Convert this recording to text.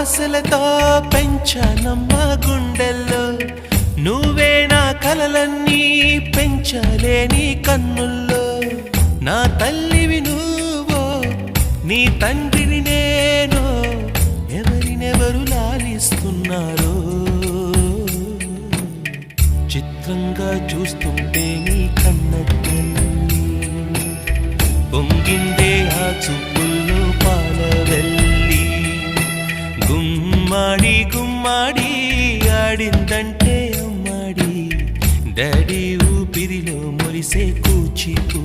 ఆశలతో పెంచానమ్మ గుండెల్లో నువ్వే నా కలలన్నీ పెంచలేని కన్నుల్లో నా తల్లివి నువ్వో నీ తండ్రిని నేను ఎవరినెవరు లాలిస్తున్నారో చిత్రంగా చూస్తుంటే నీ కన్నట్టని పొంగిందే ఆ చూపుల్లో పాలవెల్లి గుమ్మాడి గుమ్మాడి ఆడిందంటే అమ్మాడి డాడీ ఊపిరిలో మురిసే కూచిపూ